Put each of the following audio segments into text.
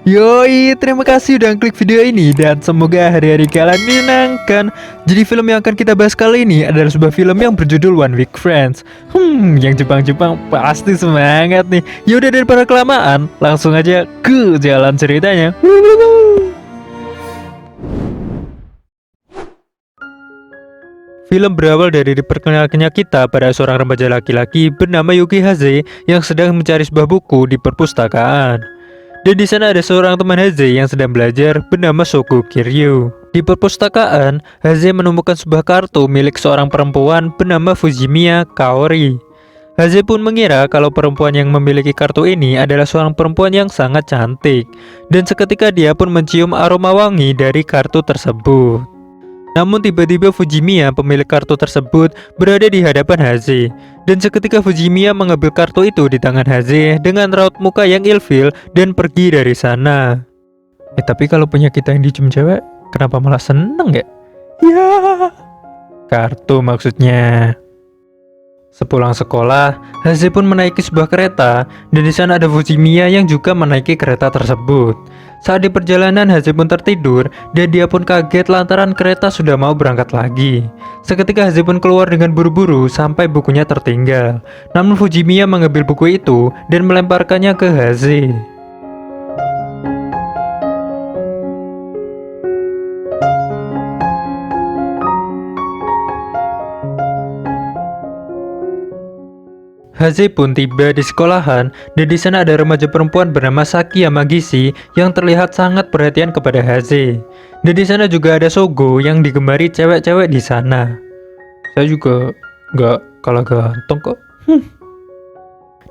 Yoi, terima kasih udah klik video ini dan semoga hari-hari kalian menyenangkan. Jadi film yang akan kita bahas kali ini adalah sebuah film yang berjudul One Week Friends. Yang Jepang-Jepang pasti semangat nih. Yaudah daripada kelamaan, langsung aja ke jalan ceritanya. Film berawal dari diperkenalkannya kita pada seorang remaja laki-laki bernama Yuki Haze yang sedang mencari sebuah buku di perpustakaan. Dan di sana ada seorang teman Haze yang sedang belajar bernama Sogo Kiryu. Di perpustakaan, Haze menemukan sebuah kartu milik seorang perempuan bernama Fujimiya Kaori. Haze pun mengira kalau perempuan yang memiliki kartu ini adalah seorang perempuan yang sangat cantik. Dan seketika dia pun mencium aroma wangi dari kartu tersebut. Namun tiba-tiba Fujimiya pemilik kartu tersebut berada di hadapan Haze. Dan seketika Fujimiya mengambil kartu itu di tangan Haze dengan raut muka yang ilfil dan pergi dari sana. Tapi kalau punya kita yang dicium cewek, kenapa malah seneng ya? Ya, kartu maksudnya. Sepulang sekolah, Haze pun menaiki sebuah kereta dan di sana ada Fujimiya yang juga menaiki kereta tersebut. Saat di perjalanan, Haze pun tertidur dan dia pun kaget lantaran kereta sudah mau berangkat lagi. Seketika Haze pun keluar dengan buru-buru sampai bukunya tertinggal. Namun Fujimiya mengambil buku itu dan melemparkannya ke Haze. Haze pun tiba di sekolahan dan di sana ada remaja perempuan bernama Saki Yamagishi yang terlihat sangat perhatian kepada Haze. Dan di sana juga ada Sogo yang digemari cewek-cewek di sana. Saya juga nggak kalah ganteng kok.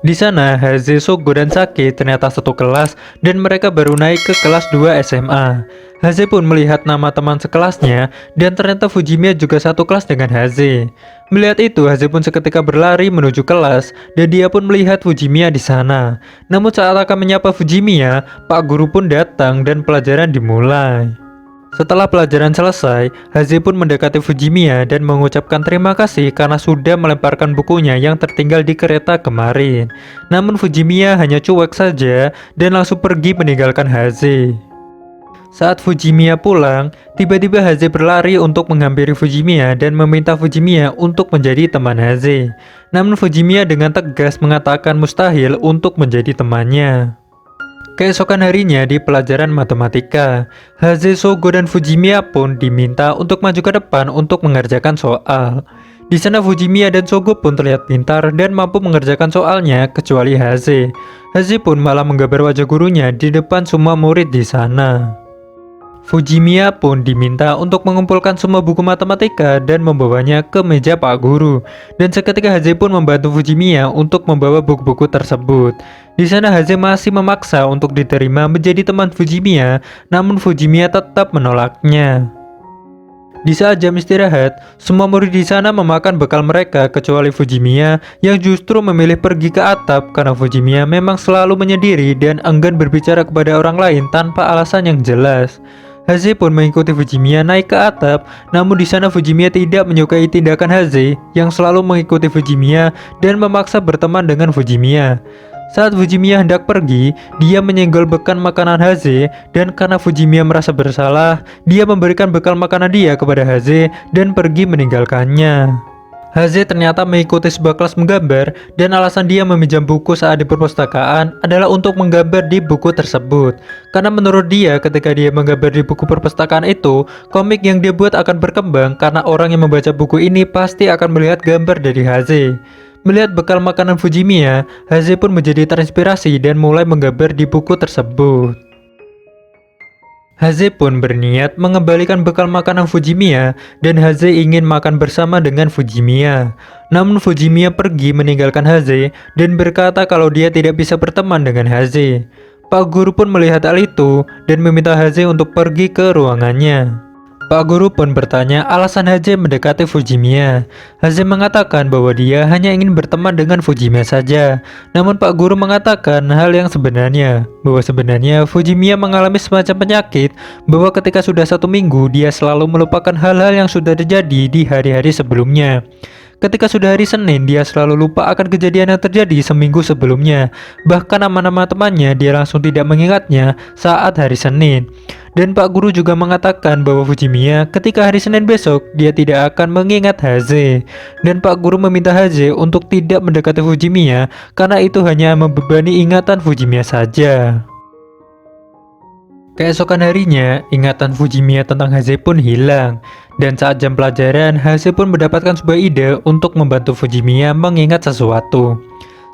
Di sana Haze, Sogo, dan Saki ternyata satu kelas dan mereka baru naik ke kelas 2 SMA. Haze pun melihat nama teman sekelasnya dan ternyata Fujimiya juga satu kelas dengan Haze. Melihat itu, Haze pun seketika berlari menuju kelas dan dia pun melihat Fujimiya di sana. Namun saat akan menyapa Fujimiya, Pak Guru pun datang dan pelajaran dimulai. Setelah pelajaran selesai, Haze pun mendekati Fujimiya dan mengucapkan terima kasih karena sudah melemparkan bukunya yang tertinggal di kereta kemarin. Namun Fujimiya hanya cuek saja dan langsung pergi meninggalkan Haze. Saat Fujimiya pulang, tiba-tiba Haze berlari untuk menghampiri Fujimiya dan meminta Fujimiya untuk menjadi teman Haze. Namun Fujimiya dengan tegas mengatakan mustahil untuk menjadi temannya. Keesokan harinya di pelajaran matematika, Haze, Sogo, dan Fujimiya pun diminta untuk maju ke depan untuk mengerjakan soal. Di sana Fujimiya dan Sogo pun terlihat pintar dan mampu mengerjakan soalnya kecuali Haze. Haze pun malah menggambar wajah gurunya di depan semua murid di sana. Fujimiya pun diminta untuk mengumpulkan semua buku matematika dan membawanya ke meja Pak Guru. Dan seketika Haze pun membantu Fujimiya untuk membawa buku-buku tersebut. Di sana Haze masih memaksa untuk diterima menjadi teman Fujimiya, namun Fujimiya tetap menolaknya. Di saat jam istirahat, semua murid di sana memakan bekal mereka kecuali Fujimiya yang justru memilih pergi ke atap karena Fujimiya memang selalu menyendiri dan enggan berbicara kepada orang lain tanpa alasan yang jelas. Haze pun mengikuti Fujimiya naik ke atap, namun di sana Fujimiya tidak menyukai tindakan Haze yang selalu mengikuti Fujimiya dan memaksa berteman dengan Fujimiya. Saat Fujimiya hendak pergi, dia menyenggol bekal makanan Haze dan karena Fujimiya merasa bersalah, dia memberikan bekal makanan dia kepada Haze dan pergi meninggalkannya. Haze ternyata mengikuti sebuah kelas menggambar dan alasan dia meminjam buku saat di perpustakaan adalah untuk menggambar di buku tersebut. Karena menurut dia ketika dia menggambar di buku perpustakaan itu, komik yang dia buat akan berkembang karena orang yang membaca buku ini pasti akan melihat gambar dari Haze. Melihat bekal makanan Fujimiya, Haze pun menjadi terinspirasi dan mulai menggambar di buku tersebut. Haze pun berniat mengembalikan bekal makanan Fujimiya dan Haze ingin makan bersama dengan Fujimiya. Namun Fujimiya pergi meninggalkan Haze dan berkata kalau dia tidak bisa berteman dengan Haze. Pak Guru pun melihat hal itu dan meminta Haze untuk pergi ke ruangannya. Pak Guru pun bertanya alasan Haze mendekati Fujimiya. Haze mengatakan bahwa dia hanya ingin berteman dengan Fujimiya saja. Namun Pak Guru mengatakan hal yang sebenarnya, bahwa sebenarnya Fujimiya mengalami semacam penyakit, bahwa ketika sudah 1 minggu dia selalu melupakan hal-hal yang sudah terjadi di hari-hari sebelumnya. Ketika sudah hari Senin, dia selalu lupa akan kejadian yang terjadi seminggu sebelumnya. Bahkan nama-nama temannya dia langsung tidak mengingatnya saat hari Senin. Dan Pak Guru juga mengatakan bahwa Fujimiya ketika hari Senin besok dia tidak akan mengingat Haze. Dan Pak Guru meminta Haze untuk tidak mendekati Fujimiya karena itu hanya membebani ingatan Fujimiya saja. Keesokan harinya, ingatan Fujimiya tentang Haze pun hilang. Dan saat jam pelajaran, Haze pun mendapatkan sebuah ide untuk membantu Fujimiya mengingat sesuatu.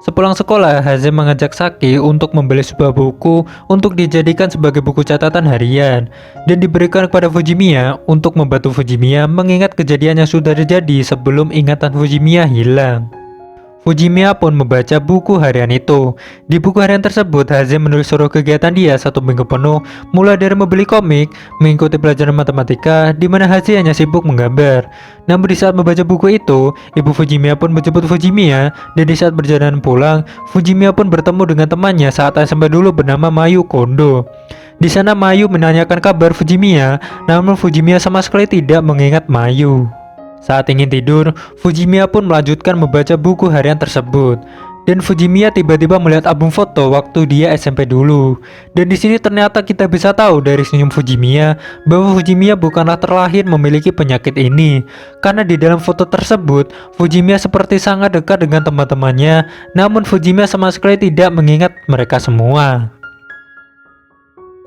Sepulang sekolah, Haze mengajak Saki untuk membeli sebuah buku untuk dijadikan sebagai buku catatan harian dan diberikan kepada Fujimiya untuk membantu Fujimiya mengingat kejadian yang sudah terjadi sebelum ingatan Fujimiya hilang. Fujimiya pun membaca buku harian itu. Di buku harian tersebut, Haze menulis seluruh kegiatan dia 1 minggu penuh, mulai dari membeli komik, mengikuti pelajaran matematika, di mana Haze hanya sibuk menggambar. Namun di saat membaca buku itu, ibu Fujimiya pun menjemput Fujimiya, dan di saat perjalanan pulang, Fujimiya pun bertemu dengan temannya saat SMP dulu bernama Mayu Kondo. Di sana Mayu menanyakan kabar Fujimiya, namun Fujimiya sama sekali tidak mengingat Mayu. Saat ingin tidur, Fujimiya pun melanjutkan membaca buku harian tersebut. Dan Fujimiya tiba-tiba melihat album foto waktu dia SMP dulu. Dan di sini ternyata kita bisa tahu dari senyum Fujimiya bahwa Fujimiya bukanlah terlahir memiliki penyakit ini. Karena di dalam foto tersebut, Fujimiya seperti sangat dekat dengan teman-temannya, namun Fujimiya sama sekali tidak mengingat mereka semua.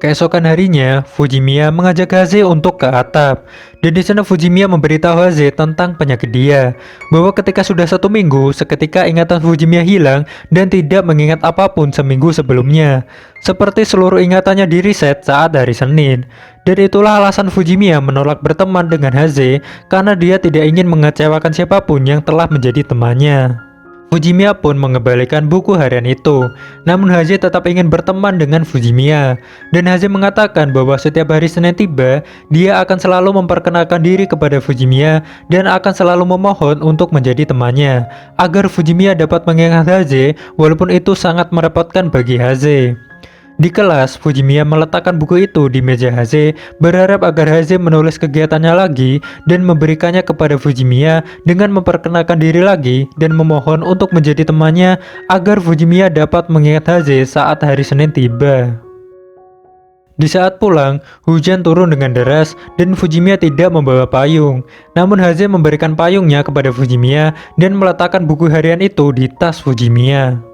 Keesokan harinya, Fujimiya mengajak Haze untuk ke atap, dan di sana Fujimiya memberitahu Haze tentang penyakit dia, bahwa ketika sudah 1 minggu, seketika ingatan Fujimiya hilang dan tidak mengingat apapun seminggu sebelumnya, seperti seluruh ingatannya di reset saat hari Senin. Dan itulah alasan Fujimiya menolak berteman dengan Haze, karena dia tidak ingin mengecewakan siapapun yang telah menjadi temannya. Fujimiya pun mengembalikan buku harian itu, namun Haze tetap ingin berteman dengan Fujimiya. Dan Haze mengatakan bahwa setiap hari Senin tiba, dia akan selalu memperkenalkan diri kepada Fujimiya dan akan selalu memohon untuk menjadi temannya, agar Fujimiya dapat mengingat Haze walaupun itu sangat merepotkan bagi Haze. Di kelas, Fujimiya meletakkan buku itu di meja Haze, berharap agar Haze menulis kegiatannya lagi dan memberikannya kepada Fujimiya dengan memperkenalkan diri lagi dan memohon untuk menjadi temannya agar Fujimiya dapat mengingat Haze saat hari Senin tiba. Di saat pulang, hujan turun dengan deras dan Fujimiya tidak membawa payung. Namun Haze memberikan payungnya kepada Fujimiya dan meletakkan buku harian itu di tas Fujimiya.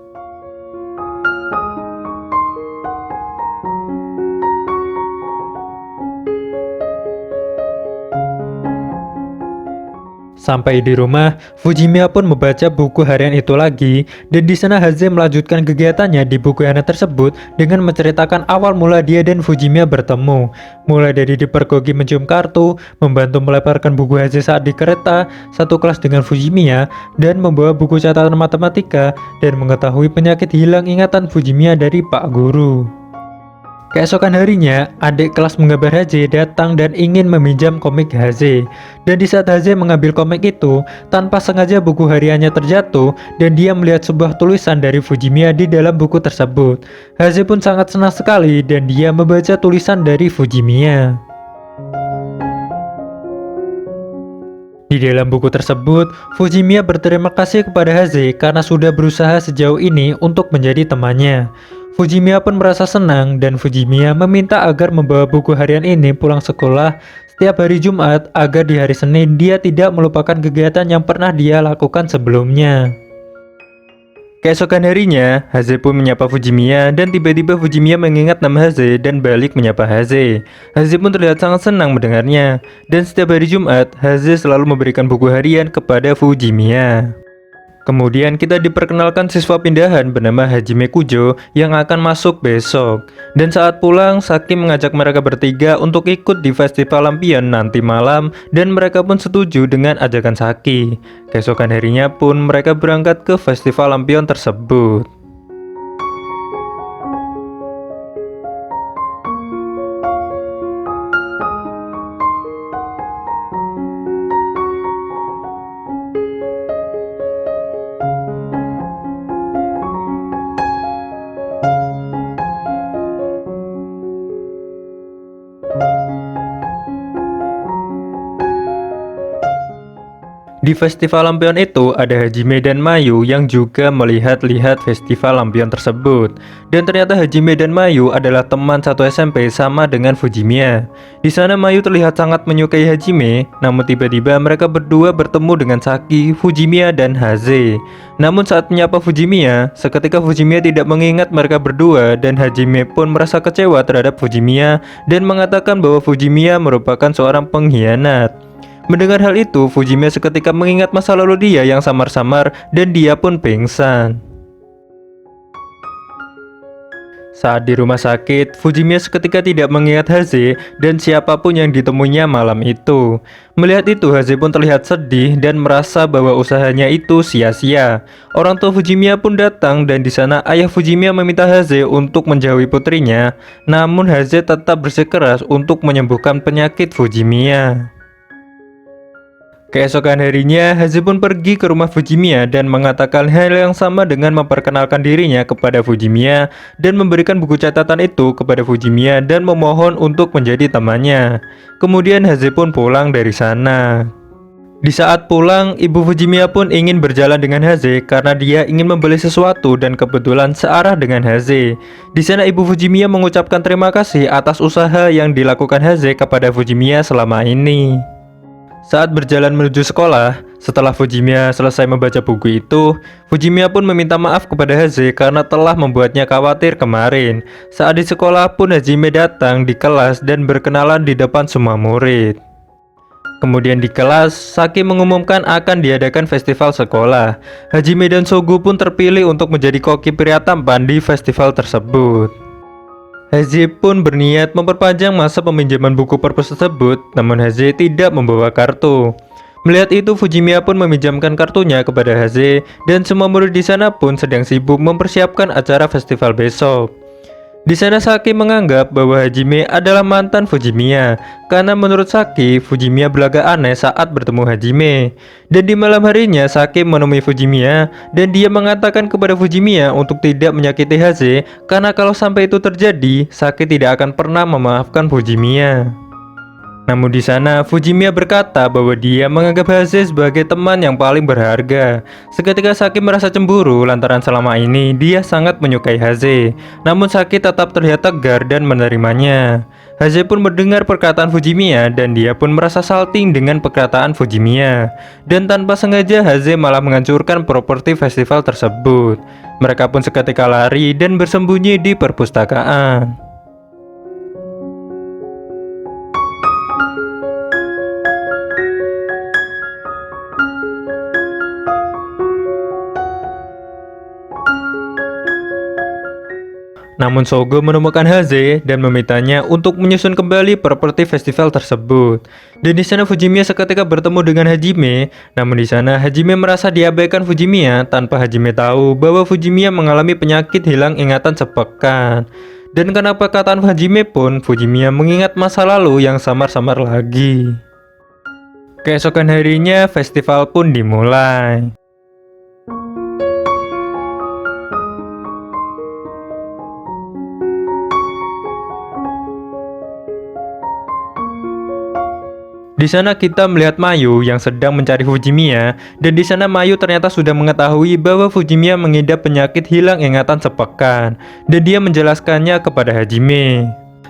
Sampai di rumah, Fujimiya pun membaca buku harian itu lagi, dan di sana Haze melanjutkan kegiatannya di buku harian tersebut dengan menceritakan awal mula dia dan Fujimiya bertemu, mulai dari dipergoki mencium kartu, membantu meleparkan buku Haze saat di kereta, satu kelas dengan Fujimiya, dan membawa buku catatan matematika, dan mengetahui penyakit hilang ingatan Fujimiya dari Pak Guru. Keesokan harinya, adik kelas menggambar Haze datang dan ingin meminjam komik Haze. Dan di saat Haze mengambil komik itu, tanpa sengaja buku hariannya terjatuh dan dia melihat sebuah tulisan dari Fujimiya di dalam buku tersebut. Haze pun sangat senang sekali dan dia membaca tulisan dari Fujimiya. Di dalam buku tersebut, Fujimiya berterima kasih kepada Haze karena sudah berusaha sejauh ini untuk menjadi temannya. Fujimiya pun merasa senang dan Fujimiya meminta agar membawa buku harian ini pulang sekolah setiap hari Jumat agar di hari Senin dia tidak melupakan kegiatan yang pernah dia lakukan sebelumnya. Keesokan harinya, Haze pun menyapa Fujimiya dan tiba-tiba Fujimiya mengingat nama Haze dan balik menyapa Haze. Haze pun terlihat sangat senang mendengarnya dan setiap hari Jumat, Haze selalu memberikan buku harian kepada Fujimiya. Kemudian kita diperkenalkan siswa pindahan bernama Hajime Kujo yang akan masuk besok. Dan saat pulang, Saki mengajak mereka bertiga untuk ikut di festival lampion nanti malam dan mereka pun setuju dengan ajakan Saki. Keesokan harinya pun mereka berangkat ke festival lampion tersebut. Di festival lampion itu ada Hajime dan Mayu yang juga melihat-lihat festival lampion tersebut. Dan ternyata Hajime dan Mayu adalah teman satu SMP sama dengan Fujimiya. Di sana Mayu terlihat sangat menyukai Hajime, namun tiba-tiba mereka berdua bertemu dengan Saki, Fujimiya, dan Haze. Namun saat menyapa Fujimiya, seketika Fujimiya tidak mengingat mereka berdua dan Hajime pun merasa kecewa terhadap Fujimiya dan mengatakan bahwa Fujimiya merupakan seorang pengkhianat. Mendengar hal itu, Fujimiya seketika mengingat masa lalu dia yang samar-samar dan dia pun pingsan. Saat di rumah sakit, Fujimiya seketika tidak mengingat Haze dan siapapun yang ditemuinya malam itu. Melihat itu, Haze pun terlihat sedih dan merasa bahwa usahanya itu sia-sia. Orang tua Fujimiya pun datang dan di sana ayah Fujimiya meminta Haze untuk menjauhi putrinya. Namun Haze tetap bersikeras untuk menyembuhkan penyakit Fujimiya. Keesokan harinya, Haze pun pergi ke rumah Fujimiya dan mengatakan hal yang sama dengan memperkenalkan dirinya kepada Fujimiya dan memberikan buku catatan itu kepada Fujimiya dan memohon untuk menjadi temannya. Kemudian Haze pun pulang dari sana. Di saat pulang, ibu Fujimiya pun ingin berjalan dengan Haze karena dia ingin membeli sesuatu dan kebetulan searah dengan Haze. Di sana ibu Fujimiya mengucapkan terima kasih atas usaha yang dilakukan Haze kepada Fujimiya selama ini. Saat berjalan menuju sekolah, setelah Fujimiya selesai membaca buku itu, Fujimiya pun meminta maaf kepada Haze karena telah membuatnya khawatir kemarin. Saat di sekolah pun Hajime datang di kelas dan berkenalan di depan semua murid. Kemudian di kelas, Saki mengumumkan akan diadakan festival sekolah. Hajime dan Sogu pun terpilih untuk menjadi koki pria tampan di festival tersebut. Haze pun berniat memperpanjang masa peminjaman buku perpus tersebut, namun Haze tidak membawa kartu. Melihat itu, Fujimiya pun meminjamkan kartunya kepada Haze, dan semua murid di sana pun sedang sibuk mempersiapkan acara festival besok. Di sana Saki menganggap bahwa Hajime adalah mantan Fujimiya, karena menurut Saki, Fujimiya berlagak aneh saat bertemu Hajime. Dan di malam harinya, Saki menemui Fujimiya, dan dia mengatakan kepada Fujimiya untuk tidak menyakiti Haze, karena kalau sampai itu terjadi, Saki tidak akan pernah memaafkan Fujimiya. Namun di sana, Fujimiya berkata bahwa dia menganggap Haze sebagai teman yang paling berharga. Seketika Saki merasa cemburu lantaran selama ini dia sangat menyukai Haze. Namun Saki tetap terlihat tegar dan menerimanya. Haze pun mendengar perkataan Fujimiya dan dia pun merasa salting dengan perkataan Fujimiya. Dan tanpa sengaja Haze malah menghancurkan properti festival tersebut. Mereka pun seketika lari dan bersembunyi di perpustakaan. Namun Sogo menemukan Haze dan memintanya untuk menyusun kembali properti festival tersebut. Dan di sana Fujimiya seketika bertemu dengan Hajime. Namun di sana Hajime merasa diabaikan Fujimiya tanpa Hajime tahu bahwa Fujimiya mengalami penyakit hilang ingatan sepekan. Dan karena perkataan Hajime pun, Fujimiya mengingat masa lalu yang samar-samar lagi. Keesokan harinya festival pun dimulai. Di sana kita melihat Mayu yang sedang mencari Fujimiya, dan di sana Mayu ternyata sudah mengetahui bahwa Fujimiya mengidap penyakit hilang ingatan sepekan, dan dia menjelaskannya kepada Hajime.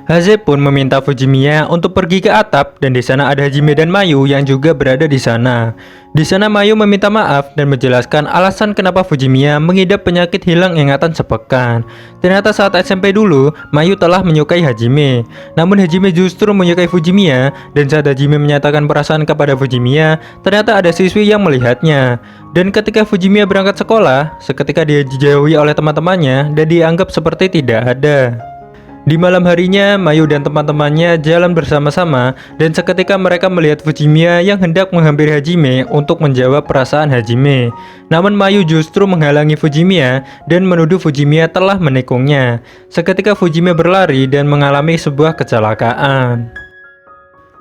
Haze pun meminta Fujimiya untuk pergi ke atap dan di sana ada Hajime dan Mayu yang juga berada di sana. Di sana Mayu meminta maaf dan menjelaskan alasan kenapa Fujimiya mengidap penyakit hilang ingatan sepekan. Ternyata saat SMP dulu, Mayu telah menyukai Hajime. Namun Hajime justru menyukai Fujimiya dan saat Hajime menyatakan perasaan kepada Fujimiya, ternyata ada siswi yang melihatnya. Dan ketika Fujimiya berangkat sekolah, seketika dia dijauhi oleh teman-temannya dan dianggap seperti tidak ada. Di malam harinya, Mayu dan teman-temannya jalan bersama-sama dan seketika mereka melihat Fujimiya yang hendak menghampiri Hajime untuk menjawab perasaan Hajime. Namun Mayu justru menghalangi Fujimiya dan menuduh Fujimiya telah menikungnya. Seketika Fujimiya berlari dan mengalami sebuah kecelakaan.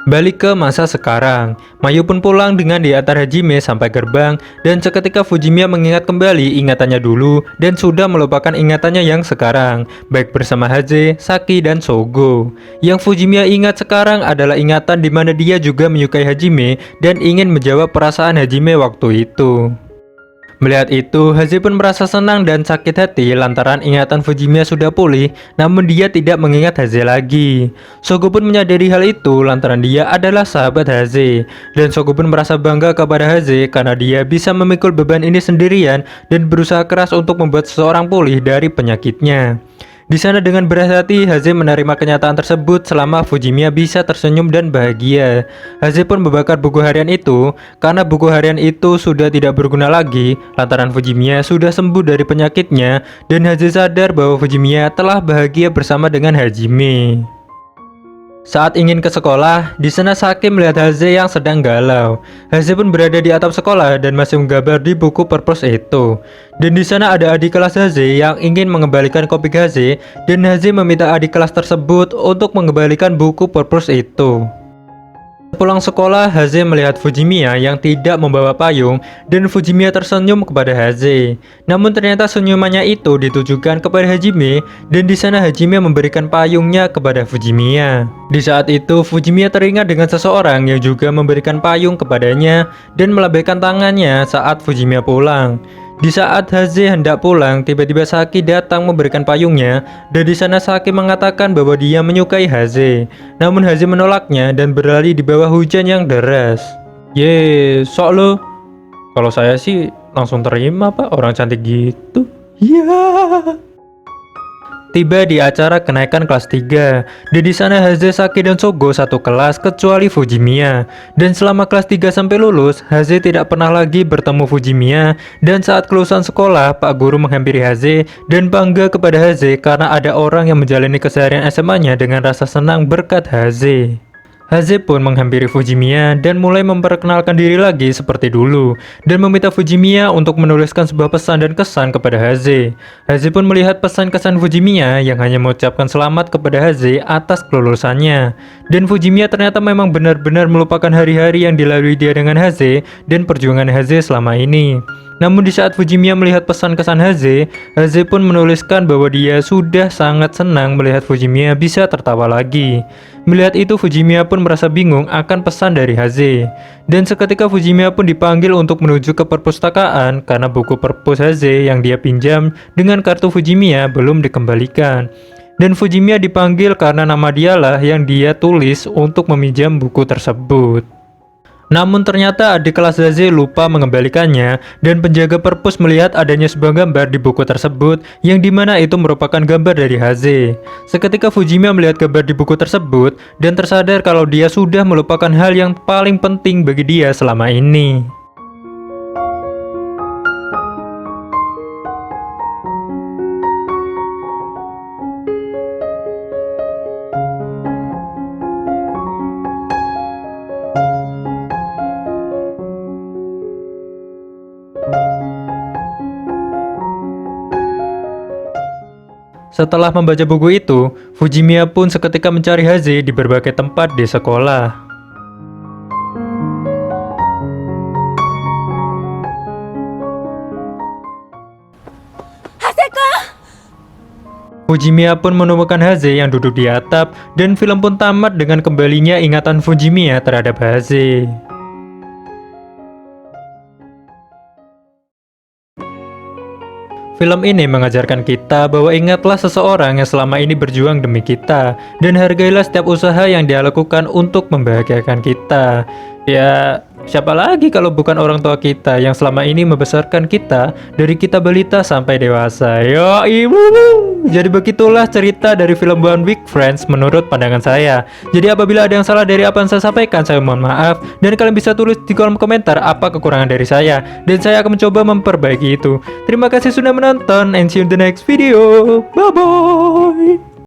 Balik ke masa sekarang, Mayu pun pulang dengan diantar Hajime sampai gerbang dan seketika Fujimiya mengingat kembali ingatannya dulu dan sudah melupakan ingatannya yang sekarang, baik bersama Haze, Saki, dan Sogo. Yang Fujimiya ingat sekarang adalah ingatan di mana dia juga menyukai Hajime dan ingin menjawab perasaan Hajime waktu itu. Melihat itu, Haze pun merasa senang dan sakit hati lantaran ingatan Fujimiya sudah pulih, namun dia tidak mengingat Haze lagi. Sogo pun menyadari hal itu lantaran dia adalah sahabat Haze, dan Sogo pun merasa bangga kepada Haze karena dia bisa memikul beban ini sendirian dan berusaha keras untuk membuat seseorang pulih dari penyakitnya. Di sana dengan berat hati, Haze menerima kenyataan tersebut selama Fujimiya bisa tersenyum dan bahagia. Haze pun membakar buku harian itu, karena buku harian itu sudah tidak berguna lagi, lantaran Fujimiya sudah sembuh dari penyakitnya, dan Haze sadar bahwa Fujimiya telah bahagia bersama dengan Hajime. Saat ingin ke sekolah, di sana Saki melihat Haze yang sedang galau. Haze pun berada di atap sekolah dan masih menggambar di buku purpose itu. Dan di sana ada adik kelas Haze yang ingin mengembalikan komik Haze, dan Haze meminta adik kelas tersebut untuk mengembalikan buku purpose itu. Pulang sekolah, Haze melihat Fujimiya yang tidak membawa payung dan Fujimiya tersenyum kepada Haze. Namun ternyata senyumannya itu ditujukan kepada Hajime dan di sana Hajime memberikan payungnya kepada Fujimiya. Di saat itu, Fujimiya teringat dengan seseorang yang juga memberikan payung kepadanya dan melambaikan tangannya saat Fujimiya pulang. Di saat Haze hendak pulang, tiba-tiba Saki datang memberikan payungnya, dan di sana Saki mengatakan bahwa dia menyukai Haze. Namun Haze menolaknya dan berlari di bawah hujan yang deras. Ye, sok lo. Kalau saya sih langsung terima pak, orang cantik gitu. Ya. Tiba di acara kenaikan kelas 3, dan di sana Haze, Saki, dan Sogo satu kelas kecuali Fujimiya. Dan selama kelas 3 sampai lulus, Haze tidak pernah lagi bertemu Fujimiya. Dan saat kelulusan sekolah, Pak Guru menghampiri Haze dan bangga kepada Haze karena ada orang yang menjalani keseharian SMA-nya dengan rasa senang berkat Haze. Haze pun menghampiri Fujimiya dan mulai memperkenalkan diri lagi seperti dulu dan meminta Fujimiya untuk menuliskan sebuah pesan dan kesan kepada Haze. Haze pun melihat pesan-kesan Fujimiya yang hanya mengucapkan selamat kepada Haze atas kelulusannya. Dan Fujimiya ternyata memang benar-benar melupakan hari-hari yang dilalui dia dengan Haze dan perjuangan Haze selama ini. Namun di saat Fujimiya melihat pesan-kesan Haze, Haze pun menuliskan bahwa dia sudah sangat senang melihat Fujimiya bisa tertawa lagi. Melihat itu Fujimiya pun merasa bingung akan pesan dari Haze. Dan seketika Fujimiya pun dipanggil untuk menuju ke perpustakaan karena buku perpus Haze yang dia pinjam dengan kartu Fujimiya belum dikembalikan. Dan Fujimiya dipanggil karena nama dialah yang dia tulis untuk meminjam buku tersebut. Namun ternyata adik kelas Haze lupa mengembalikannya dan penjaga perpus melihat adanya sebuah gambar di buku tersebut yang dimana itu merupakan gambar dari Haze. Seketika Fujimiya melihat gambar di buku tersebut dan tersadar kalau dia sudah melupakan hal yang paling penting bagi dia selama ini. Setelah membaca buku itu, Fujimiya pun seketika mencari Haze di berbagai tempat di sekolah. Fujimiya pun menemukan Haze yang duduk di atap, dan film pun tamat dengan kembalinya ingatan Fujimiya terhadap Haze. Film ini mengajarkan kita bahwa ingatlah seseorang yang selama ini berjuang demi kita, dan hargailah setiap usaha yang dia lakukan untuk membahagiakan kita. Ya, siapa lagi kalau bukan orang tua kita yang selama ini membesarkan kita dari kita balita sampai dewasa. Yo ibu. Jadi begitulah cerita dari film One Week Friends menurut pandangan saya. Jadi apabila ada yang salah dari apa yang saya sampaikan, saya mohon maaf. Dan kalian bisa tulis di kolom komentar apa kekurangan dari saya, dan saya akan mencoba memperbaiki itu. Terima kasih sudah menonton, and see you in the next video. Bye bye.